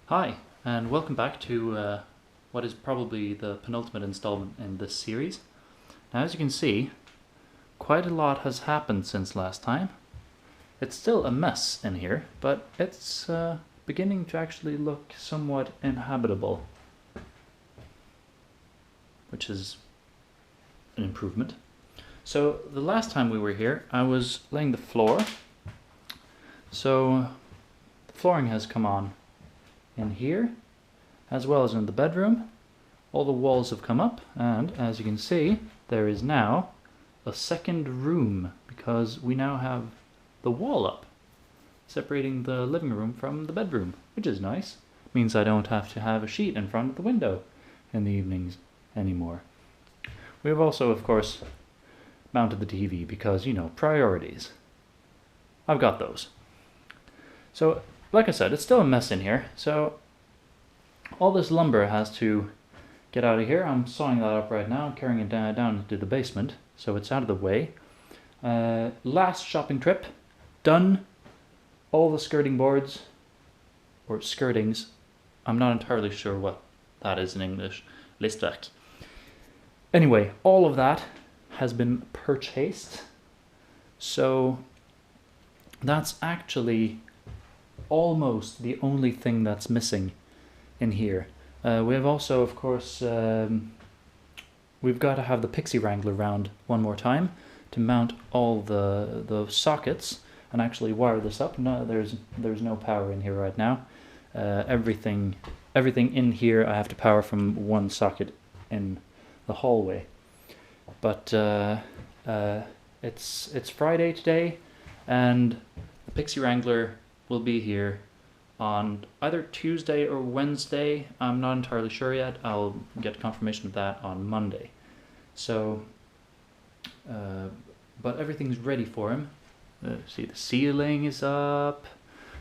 Hi, and welcome back to what is probably the penultimate installment in this series. Now, as you can see, quite a lot has happened since last time. It's still a mess in here, but it's beginning to actually look somewhat inhabitable, which is an improvement. So the last time we were here, I was laying the floor. So the flooring has come on in here, as well as in the bedroom. All the walls have come up, and as you can see, there is now a second room, because we now have the wall up, separating the living room from the bedroom, which is nice. Means I don't have to have a sheet in front of the window in the evenings anymore. We have also, of course, mounted the TV, because, you know, priorities. I've got those. So, like I said, it's still a mess in here, so all this lumber has to get out of here. I'm sawing that up right now, carrying it down into the basement, so it's out of the way. Last shopping trip, done. All the skirting boards, or skirtings, I'm not entirely sure what that is in English, listverk. Anyway, all of that has been purchased, so that's actually almost the only thing that's missing in here. We have also, of course, we've got to have the pixie wrangler round one more time to mount all the sockets and actually wire this up. No, there's no power in here right now. Everything in here I have to power from one socket in the hallway. But it's Friday today, and the pixie wrangler will be here on either Tuesday or Wednesday. I'm not entirely sure yet. I'll get confirmation of that on Monday. So, but everything's ready for him. See, the ceiling is up.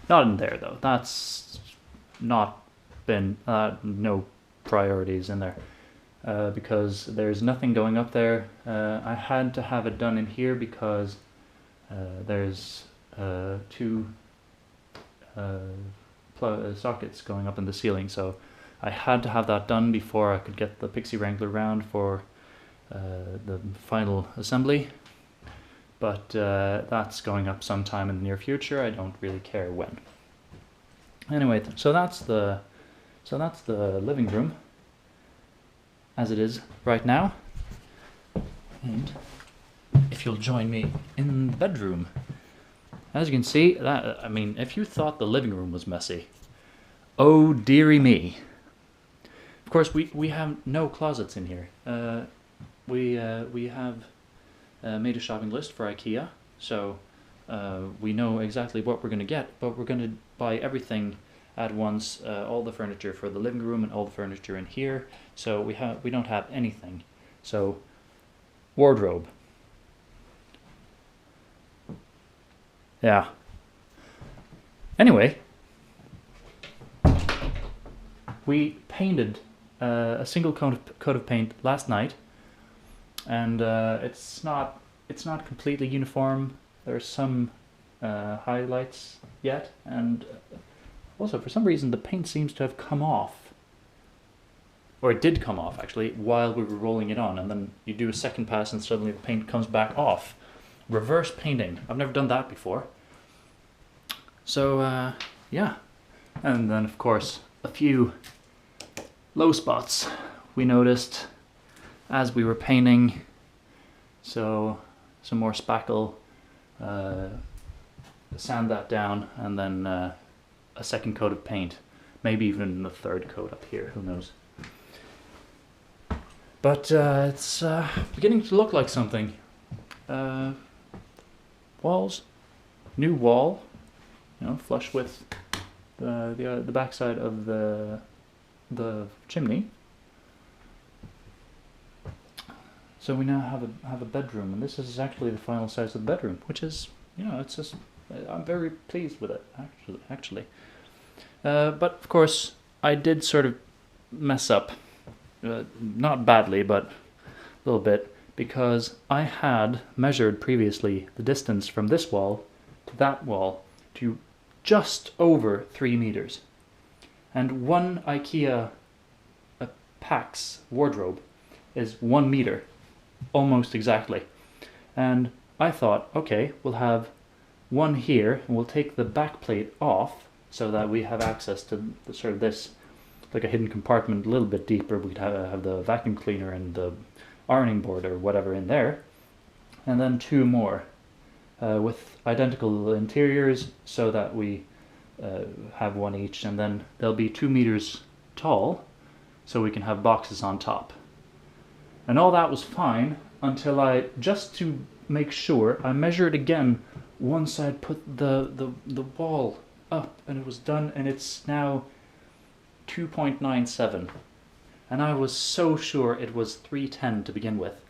Not in there though. That's not been no priorities in there, because there's nothing going up there. I had to have it done in here because there's two sockets going up in the ceiling, so I had to have that done before I could get the pixie wrangler round for the final assembly. But that's going up sometime in the near future. I don't really care when. Anyway, so that's the living room as it is right now. And if you'll join me in the bedroom. As you can see, I mean, if you thought the living room was messy, oh dearie me. Of course, we have no closets in here. We have made a shopping list for IKEA, so we know exactly what we're going to get, but we're going to buy everything at once, all the furniture for the living room and all the furniture in here, so we don't have anything. So, wardrobe. Yeah. Anyway, we painted a single coat of paint last night, and it's not completely uniform. There's some highlights yet, and also for some reason the paint seems to have come off, or it did come off actually while we were rolling it on, and then you do a second pass and suddenly the paint comes back off. Reverse painting. I've never done that before. So, yeah. And then, of course, a few low spots we noticed as we were painting. So, some more spackle, sand that down, and then a second coat of paint. Maybe even a third coat up here, who knows. But it's beginning to look like something. Walls, new wall, you know, flush with the backside of the chimney. So we now have a bedroom, and this is actually the final size of the bedroom, which is, you know, it's just, I'm very pleased with it actually. But of course, I did sort of mess up, not badly, but a little bit. Because I had measured previously the distance from this wall to that wall to just over 3 meters. And one IKEA PAX wardrobe is 1 meter, almost exactly. And I thought, okay, we'll have one here, and we'll take the back plate off so that we have access to the, sort of this, like a hidden compartment a little bit deeper. We'd have the vacuum cleaner and the ironing board or whatever in there. And then 2 more with identical interiors so that we have one each, and then they'll be 2 meters tall so we can have boxes on top. And all that was fine until I, just to make sure, I measured again once I'd put the wall up, and it was done, and it's now 2.97. And I was so sure it was 310 to begin with.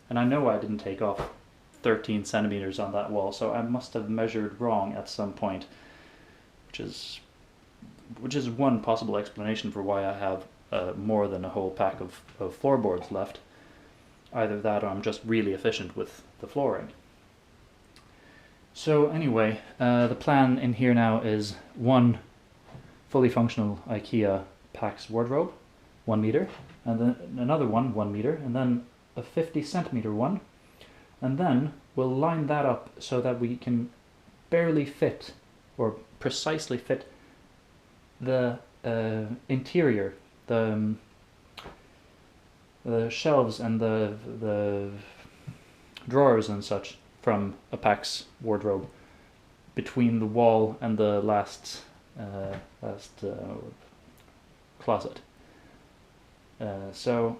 And I know I didn't take off 13 centimeters on that wall, so I must have measured wrong at some point, which is one possible explanation for why I have more than a whole pack of floorboards left. Either that, or I'm just really efficient with the flooring. So anyway, the plan in here now is one fully functional IKEA PAX wardrobe, 1 meter, and then another one, 1 meter, and then a 50 centimeter one, and then we'll line that up so that we can barely fit, or precisely fit, the interior, the shelves and the drawers and such from a PAX wardrobe between the wall and the last closet. So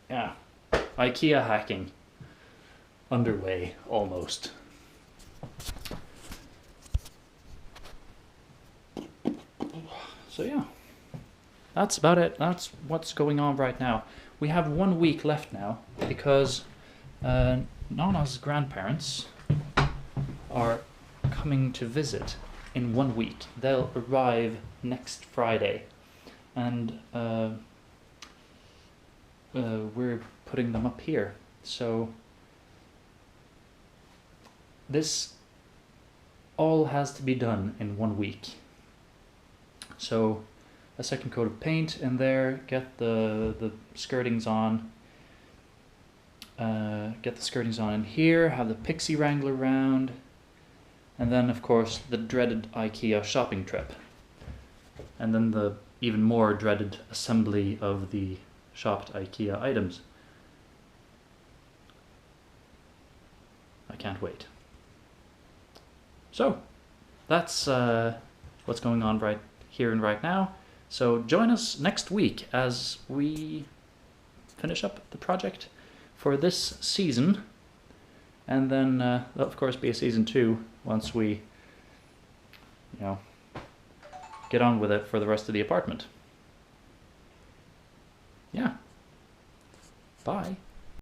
yeah, IKEA hacking underway almost. So yeah, that's about it. That's what's going on right now. We have 1 week left now because Nana's grandparents are coming to visit in 1 week. They'll arrive next Friday, and we're putting them up here. So this all has to be done in 1 week. So a second coat of paint in there, get the skirtings on, in here, have the pixie wrangler round, and then of course the dreaded IKEA shopping trip, and then the even more dreaded assembly of the shopped IKEA items. I can't wait. So that's what's going on right here and right now. So join us next week as we finish up the project for this season, and then there'll of course be a season 2 once we, get on with it for the rest of the apartment. Yeah. Bye.